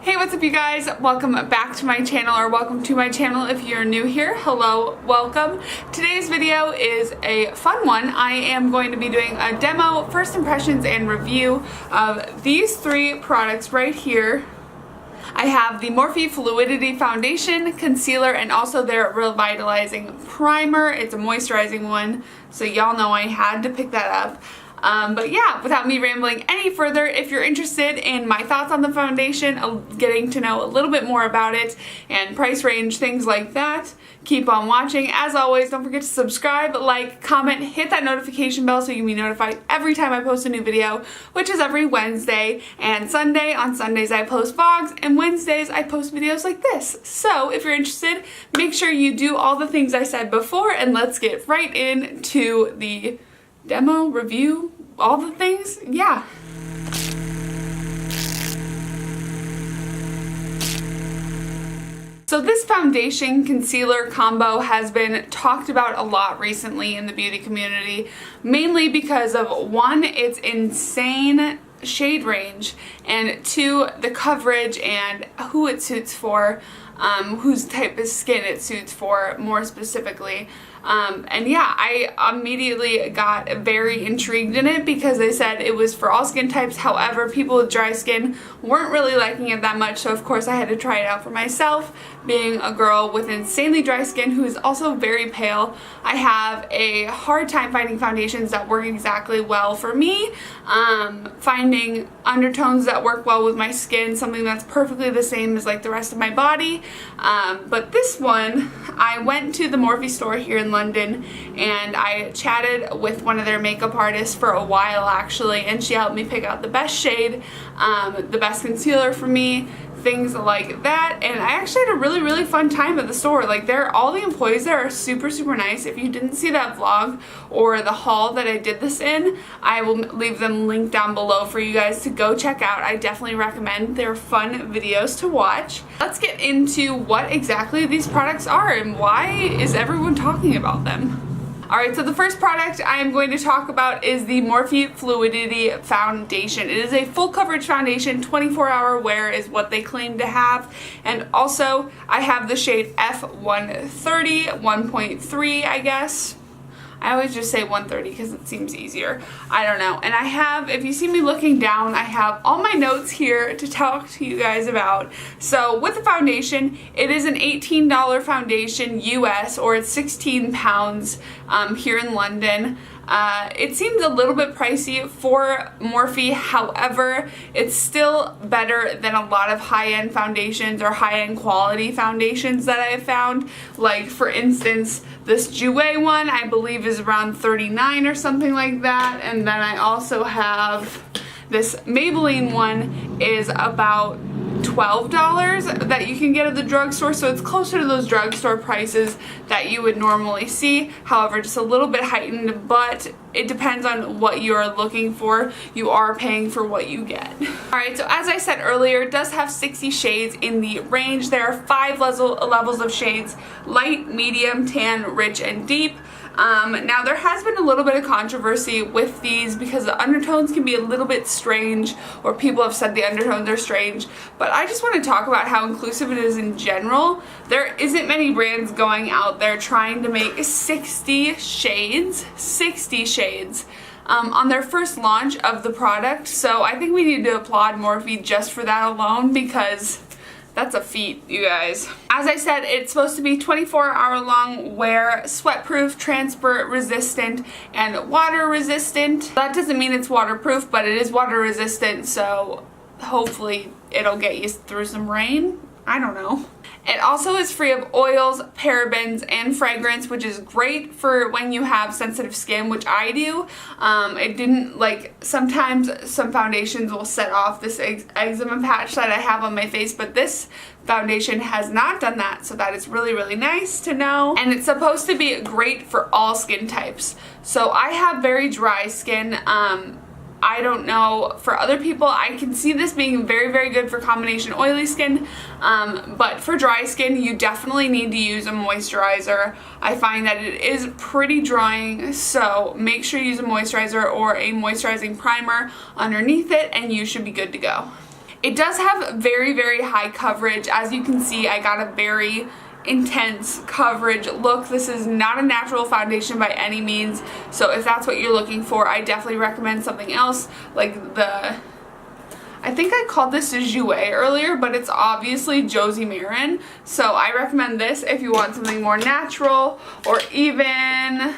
Hey, what's up you guys? Welcome back to my channel, or welcome to my channel if you're new here. Hello, welcome. Today's video is a fun one. I am going to be doing a demo, first impressions, and review of these three products right here. I have the Morphe Fluidity Foundation, Concealer, and also their Revitalizing Primer. It's a moisturizing one, so y'all know I had to pick that up. But yeah, without me rambling any further, if you're interested in my thoughts on the foundation, getting to know a little bit more about it, and price range, things like that, keep on watching. As always, don't forget to subscribe, like, comment, hit that notification bell so you can be notified every time I post a new video, which is every Wednesday and Sunday. On Sundays I post vlogs, and Wednesdays I post videos like this. So if you're interested, make sure you do all the things I said before, and let's get right into the demo, review, all the things. Yeah. So this foundation concealer combo has been talked about a lot recently in the beauty community, mainly because of one, its insane shade range, and two, the coverage and who it suits for, whose type of skin it suits for more specifically. And yeah, I immediately got very intrigued in it because they said it was for all skin types. However, people with dry skin weren't really liking it that much, so of course I had to try it out for myself. Being a girl with insanely dry skin who is also very pale, I have a hard time finding foundations that work exactly well for me. Finding undertones that work well with my skin, something that's perfectly the same as like the rest of my body. But this one, I went to the Morphe store here in London and I chatted with one of their makeup artists for a while actually, and she helped me pick out the best shade, the best concealer for me, things like that. And I actually had a really fun time at the store. Like, all the employees there are super nice. If you didn't see that vlog or the haul that I did this in, I will leave them linked down below for you guys to go check out. I definitely recommend. They're fun videos to watch. Let's get into what exactly these products are and why is everyone talking about them. Alright, so the first product I am going to talk about is the Morphe Fluidity Foundation. It is a full coverage foundation, 24-hour wear is what they claim to have. And also, I have the shade F130, 1.3 I guess. I always just say 130 because it seems easier. I don't know. And I have, if you see me looking down, I have all my notes here to talk to you guys about. So with the foundation, it is an $18 foundation US, or it's 16 pounds here in London. It seems a little bit pricey for Morphe, however, it's still better than a lot of high-end foundations or high-end quality foundations that I have found. Like, for instance, this Jouer one I believe is around $39 or something like that, and then I also have this Maybelline one is about $12 that you can get at the drugstore, so it's closer to those drugstore prices that you would normally see. However, just a little bit heightened, but it depends on what you are looking for. You are paying for what you get. Alright, so as I said earlier, it does have 60 shades in the range. There are 5 levels of shades: light, medium, tan, rich, and deep. Now there has been a little bit of controversy with these because the undertones can be a little bit strange, or people have said the undertones are strange, but I just want to talk about how inclusive it is in general. There isn't many brands going out there trying to make 60 shades on their first launch of the product, so I think we need to applaud Morphe just for that alone, because that's a feat, you guys. As I said, it's supposed to be 24-hour long wear, sweat-proof, transport resistant, and water resistant. That doesn't mean it's waterproof, but it is water resistant, so hopefully it'll get you through some rain. I don't know. It also is free of oils, parabens, and fragrance, which is great for when you have sensitive skin, which I do. It didn't, like, sometimes some foundations will set off this eczema patch that I have on my face, but this foundation has not done that, so that is really nice to know. And it's supposed to be great for all skin types. So I have very dry skin. I don't know for other people. I can see this being very good for combination oily skin, but for dry skin you definitely need to use a moisturizer. I find that it is pretty drying, so make sure you use a moisturizer or a moisturizing primer underneath it and you should be good to go. It does have very, very high coverage. As you can see, I got a very intense coverage look. This is not a natural foundation by any means, so if that's what you're looking for, I definitely recommend something else like I think I called this a Jouer earlier, but it's obviously Josie Maran, so I recommend this if you want something more natural, or even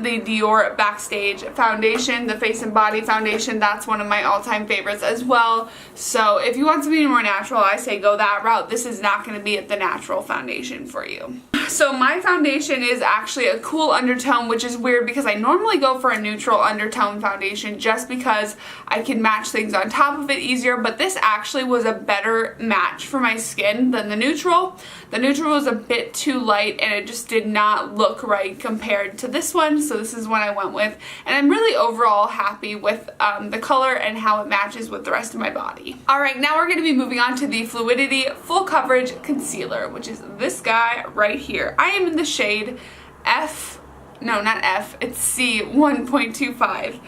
the Dior Backstage foundation, the Face and Body foundation. That's one of my all-time favorites as well. So if you want something more natural, I say go that route. This is not going to be the natural foundation for you. So my foundation is actually a cool undertone, which is weird because I normally go for a neutral undertone foundation just because I can match things on top of it easier, but this actually was a better match for my skin than the neutral. The neutral was a bit too light and it just did not look right compared to this one, so this is what I went with, and I'm really overall happy with the color and how it matches with the rest of my body. Alright, now we're going to be moving on to the Fluidity Full Coverage Concealer, which is this guy right here. I am in the shade it's C 1.25.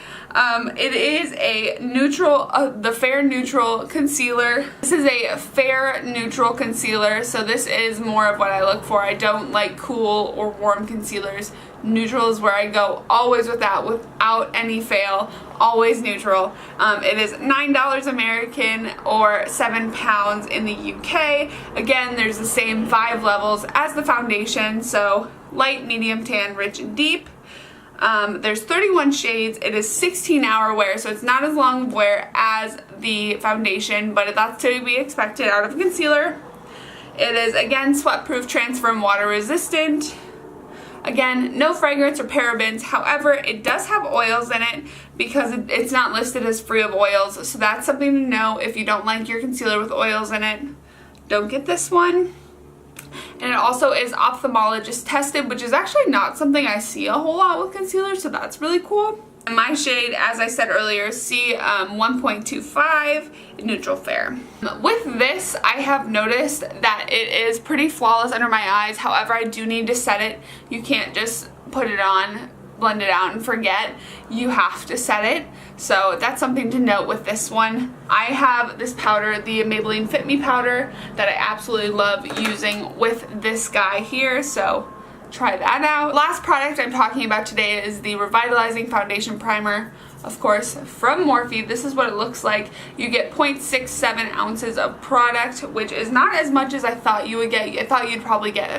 It is a neutral, the Fair Neutral Concealer. This is a fair neutral concealer, so this is more of what I look for. I don't like cool or warm concealers. Neutral is where I go, always with that, without any fail, always neutral. It is $9 American or £7 in the UK. Again, there's the same 5 levels as the foundation, so light, medium, tan, rich, and deep. There's 31 shades. It is 16-hour wear, so it's not as long of wear as the foundation, but that's to be expected out of a concealer. It is, again, sweat-proof, transfer, and water-resistant. Again, no fragrance or parabens. However, it does have oils in it because it's not listed as free of oils, so that's something to know. If you don't like your concealer with oils in it, don't get this one. And it also is ophthalmologist tested, which is actually not something I see a whole lot with concealer, so that's really cool. And my shade, as I said earlier, C 1.25 Neutral Fair. With this, I have noticed that it is pretty flawless under my eyes. However, I do need to set it. You can't just put it on, blend it out, and forget. You have to set it. So that's something to note with this one. I have this powder, the Maybelline Fit Me powder, that I absolutely love using with this guy here, so try that out. Last product I'm talking about today is the Revitalizing Foundation Primer, of course, from Morphe. This is what it looks like. You get 0.67 ounces of product, which is not as much as I thought you would get. I thought you'd probably get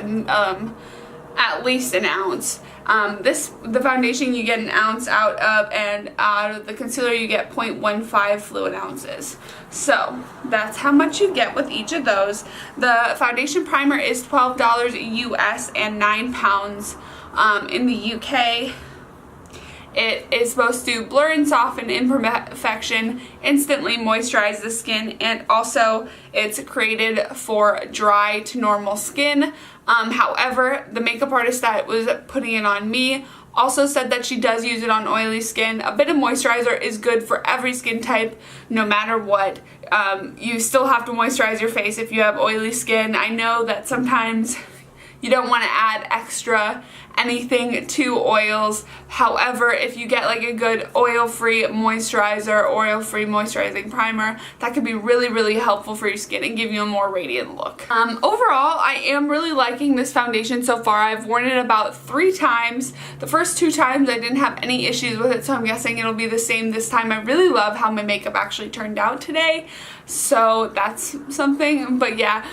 at least an ounce. The foundation you get an ounce out of, and out of the concealer you get 0.15 fluid ounces. So that's how much you get with each of those. The foundation primer is $12 US and £9 in the UK. It is supposed to blur and soften imperfection, instantly moisturize the skin, and also it's created for dry to normal skin. However, the makeup artist that was putting it on me also said that she does use it on oily skin. A bit of moisturizer is good for every skin type, no matter what. You still have to moisturize your face if you have oily skin. I know that sometimes you don't want to add extra anything to oils. However, if you get like a good oil-free moisturizer, oil-free moisturizing primer, that could be really, really helpful for your skin and give you a more radiant look. Overall, I am really liking this foundation so far. I've worn it about 3 times. The first 2 times I didn't have any issues with it, so I'm guessing it'll be the same this time. I really love how my makeup actually turned out today, so that's something. But yeah,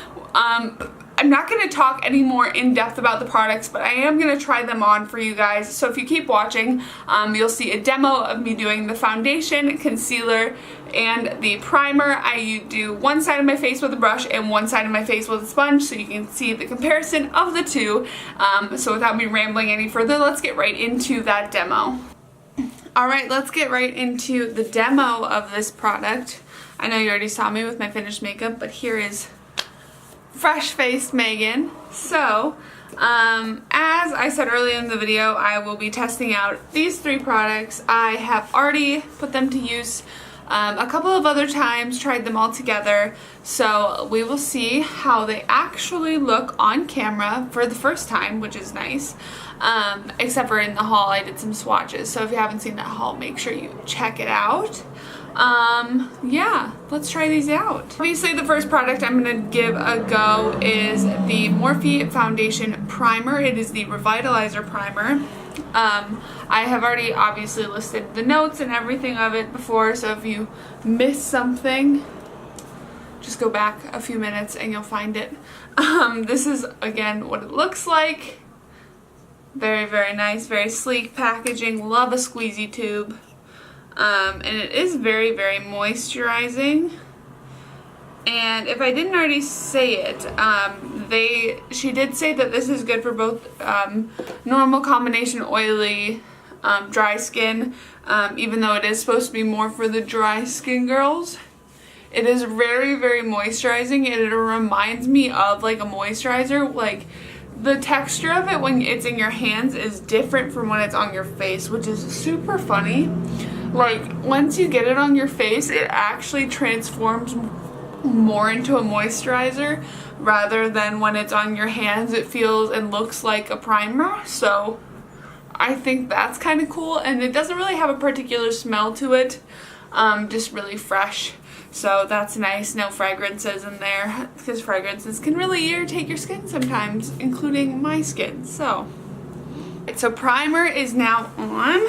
I'm not going to talk any more in depth about the products, but I am going to try them on for you guys. So if you keep watching, you'll see a demo of me doing the foundation, concealer, and the primer. I do one side of my face with a brush and one side of my face with a sponge, so you can see the comparison of the two. So without me rambling any further, let's get right into that demo. Alright, let's get right into the demo of this product. I know you already saw me with my finished makeup, but here is fresh-faced Megan. So, as I said earlier in the video, I will be testing out these 3 products. I have already put them to use a couple of other times, tried them all together, so we will see how they actually look on camera for the first time, which is nice. Except for in the haul, I did some swatches, so if you haven't seen that haul, make sure you check it out. Yeah, let's try these out. Obviously the first product I'm going to give a go is the Morphe Foundation Primer. It is the Revitalizer Primer. I have already obviously listed the notes and everything of it before, so if you missed something, just go back a few minutes and you'll find it. This is again what it looks like. Very, very nice, very sleek packaging. Love a squeezy tube. And it is very, very moisturizing. And if I didn't already say it, she did say that this is good for both normal combination oily, dry skin, even though it is supposed to be more for the dry skin girls. It is very, very moisturizing. It reminds me of like a moisturizer. Like the texture of it when it's in your hands is different from when it's on your face, which is super funny. Like once you get it on your face, it actually transforms more into a moisturizer rather than when it's on your hands it feels and looks like a primer. So I think that's kind of cool, and it doesn't really have a particular smell to it, just really fresh. So that's nice. No fragrances in there, because fragrances can really irritate your skin sometimes, including my skin. So primer is now on.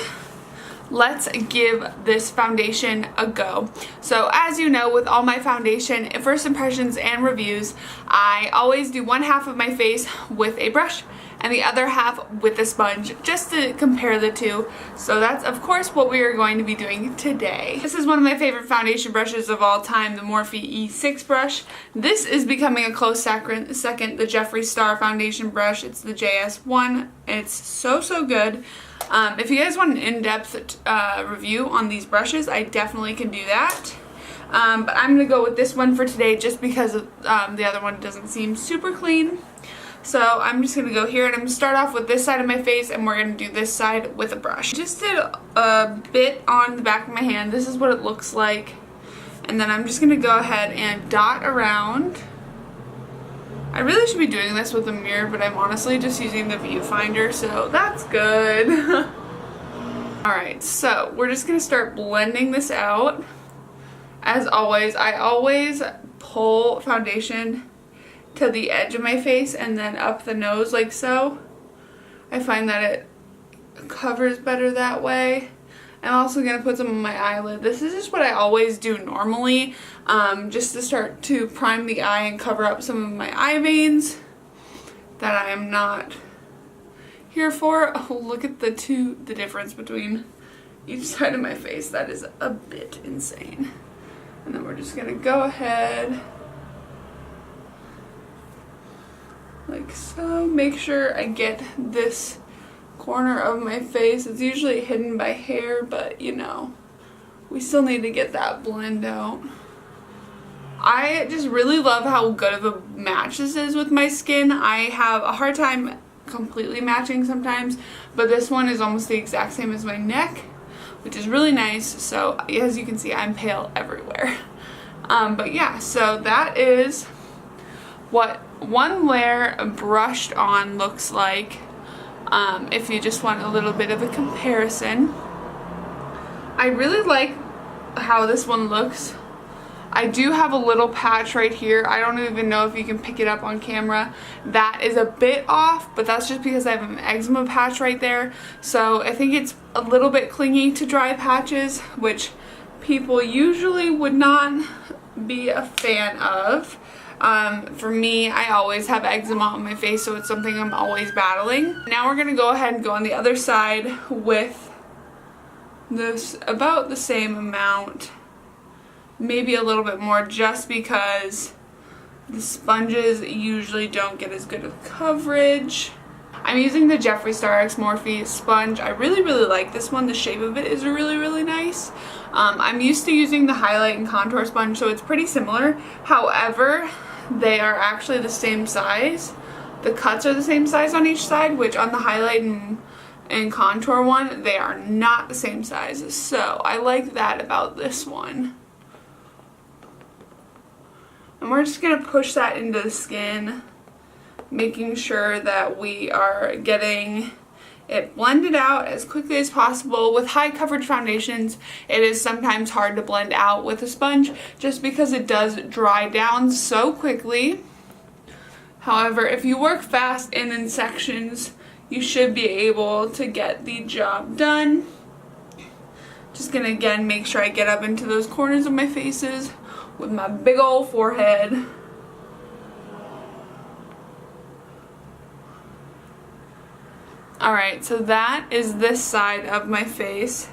Let's give this foundation a go. So as you know, with all my foundation first impressions and reviews, I always do one half of my face with a brush and the other half with a sponge, just to compare the two. So that's of course what we are going to be doing today. This is one of my favorite foundation brushes of all time, the Morphe E6 brush. This is becoming a close second, the Jeffree Star foundation brush. It's the JS1. It's so, so good. If you guys want an in-depth review on these brushes, I definitely can do that. But I'm going to go with this one for today just because of, the other one doesn't seem super clean. So I'm just going to go here and I'm going to start off with this side of my face, and we're going to do this side with a brush. Just did a bit on the back of my hand. This is what it looks like. And then I'm just going to go ahead and dot around. I really should be doing this with a mirror, but I'm honestly just using the viewfinder, so that's good. Alright, so we're just going to start blending this out. As always, I always pull foundation to the edge of my face and then up the nose like so. I find that it covers better that way. I'm also going to put some on my eyelid. This is just what I always do normally, just to start to prime the eye and cover up some of my eye veins that I am not here for. Oh, look at the difference between each side of my face. That is a bit insane. And then we're just going to go ahead like so. Make sure I get this corner of my face. It's usually hidden by hair, but you know, we still need to get that blend out. I just really love how good of a match this is with my skin. I have a hard time completely matching sometimes, but this one is almost the exact same as my neck, which is really nice. So as you can see, I'm pale everywhere. But yeah, so that is what one layer brushed on looks like. If you just want a little bit of a comparison. I really like how this one looks. I do have a little patch right here. I don't even know if you can pick it up on camera. That is a bit off, but that's just because I have an eczema patch right there. So I think it's a little bit clingy to dry patches, which people usually would not be a fan of. For me, I always have eczema on my face, so it's something I'm always battling. Now we're going to go ahead and go on the other side with this about the same amount, maybe a little bit more, just because the sponges usually don't get as good of coverage. I'm using the Jeffree Star X Morphe sponge. I really, really like this one. The shape of it is really, really nice. I'm used to using the highlight and contour sponge, so it's pretty similar. However, they are actually the same size. The cuts are the same size on each side, which on the highlight and contour one, they are not the same size. So I like that about this one. And we're just going to push that into the skin, making sure that we are getting it blended out as quickly as possible. With high coverage foundations, it is sometimes hard to blend out with a sponge just because it does dry down so quickly. However, if you work fast and in sections, you should be able to get the job done. Just gonna again make sure I get up into those corners of my faces with my big old forehead. Alright, so that is this side of my face.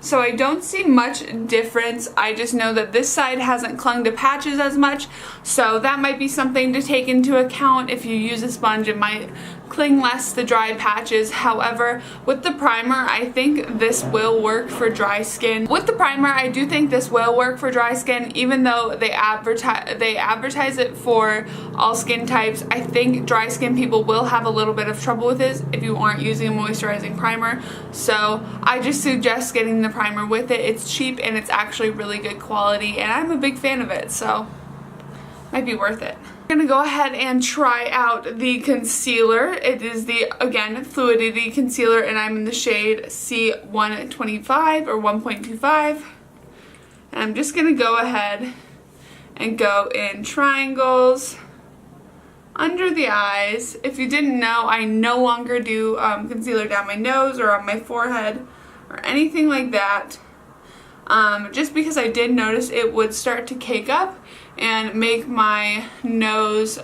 So I don't see much difference. I just know that this side hasn't clung to patches as much, so that might be something to take into account. If you use a sponge, it might cling less to dry patches. However, with the primer, I think this will work for dry skin. With the primer, I do think this will work for dry skin, even though they advertise it for all skin types. I think dry skin people will have a little bit of trouble with this if you aren't using a moisturizing primer. So I just suggest getting the primer with it. It's cheap and it's actually really good quality, and I'm a big fan of it, so might be worth it. I'm gonna go ahead and try out the concealer. It is the, again, Fluidity concealer, and I'm in the shade C125 or 1.25. And I'm just gonna go ahead and go in triangles under the eyes. If you didn't know, I no longer do concealer down my nose or on my forehead or anything like that. Just because I did notice it would start to cake up and make my nose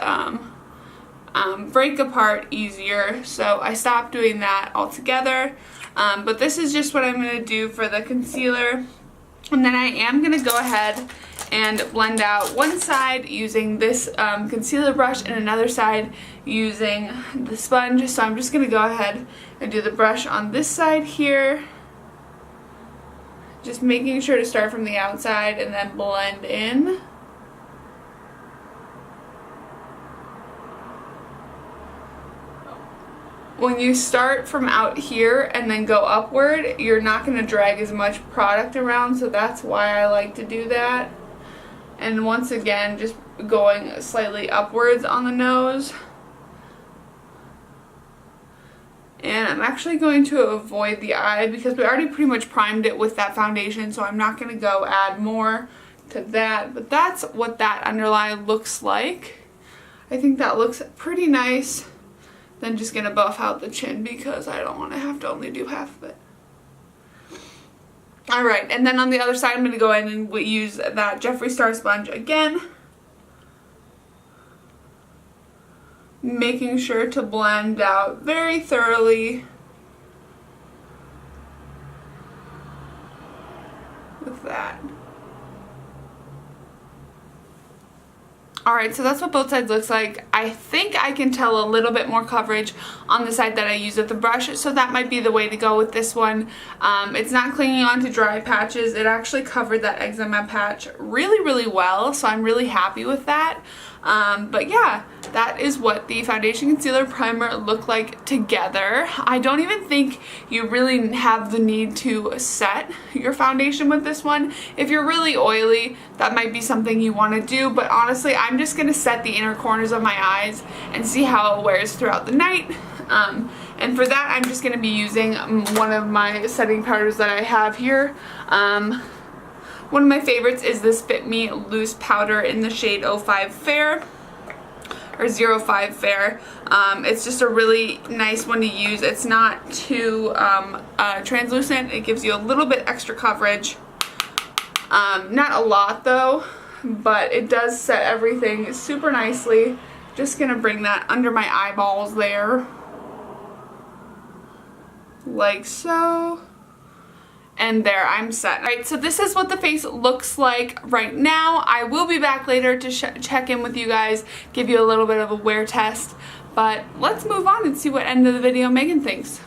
break apart easier, so I stopped doing that altogether. But this is just what I'm going to do for the concealer, and then I am going to go ahead and blend out one side using this concealer brush and another side using the sponge. So I'm just going to go ahead and do the brush on this side here, just making sure to start from the outside and then blend in. When you start from out here and then go upward, you're not going to drag as much product around, so that's why I like to do that. And once again, just going slightly upwards on the nose. And I'm actually going to avoid the eye because we already pretty much primed it with that foundation, so I'm not going to go add more to that. But that's what that underline looks like. I think that looks pretty nice. Then just going to buff out the chin because I don't want to have to only do half of it. Alright, and then on the other side I'm going to go in and use that Jeffree Star sponge again. Making sure to blend out very thoroughly with that. Alright, so that's what both sides looks like. I think I can tell a little bit more coverage on the side that I use with the brush, so that might be the way to go with this one. It's not clinging on to dry patches. It actually covered that eczema patch really, really well, so I'm really happy with that. But yeah, that is what the foundation, concealer, primer look like together. I don't even think you really have the need to set your foundation with this one. If you're really oily, that might be something you want to do, but honestly, I'm just going to set the inner corners of my eyes and see how it wears throughout the night. And for that, I'm just going to be using one of my setting powders that I have here. One of my favorites is this Fit Me Loose Powder in the shade 05 Fair, or 05 Fair. It's just a really nice one to use. It's not too translucent. It gives you a little bit extra coverage. Not a lot though, but it does set everything super nicely. Just gonna bring that under my eyeballs there, like so. And there, I'm set. Alright, so this is what the face looks like right now. I will be back later to check in with you guys, give you a little bit of a wear test. But let's move on and see what end of the video Megan thinks.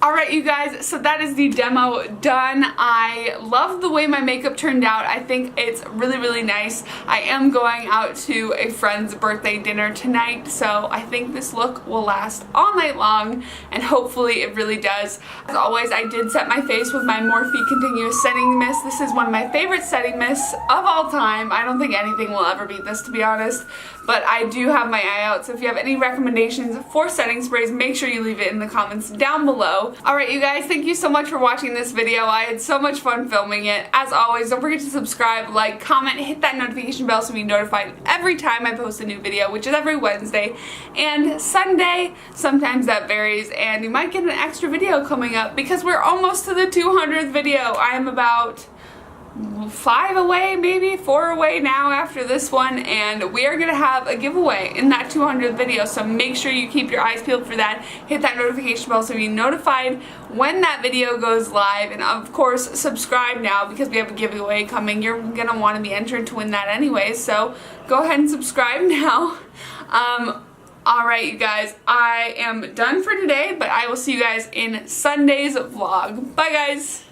Alright you guys, so that is the demo done. I love the way my makeup turned out. I think it's really, really nice. I am going out to a friend's birthday dinner tonight, so I think this look will last all night long, and hopefully it really does. As always, I did set my face with my Morphe Continuous Setting Mist. This is one of my favorite setting mists of all time. I don't think anything will ever beat this, to be honest. but I do have my eye out, so if you have any recommendations for setting sprays, make sure you leave it in the comments down below. Alright you guys, thank you so much for watching this video. I had so much fun filming it. As always, don't forget to subscribe, like, comment, hit that notification bell so you're notified every time I post a new video, which is every Wednesday and Sunday. Sometimes that varies, and you might get an extra video coming up because we're almost to the 200th video. I am about 5 away, maybe 4 away now after this one, and we are going to have a giveaway in that 200th video, so make sure you keep your eyes peeled for that. Hit that notification bell so you're notified when that video goes live, and of course subscribe now because we have a giveaway coming. You're going to want to be entered to win that anyway, so go ahead and subscribe now. Alright you guys, I am done for today, but I will see you guys in Sunday's vlog. Bye guys!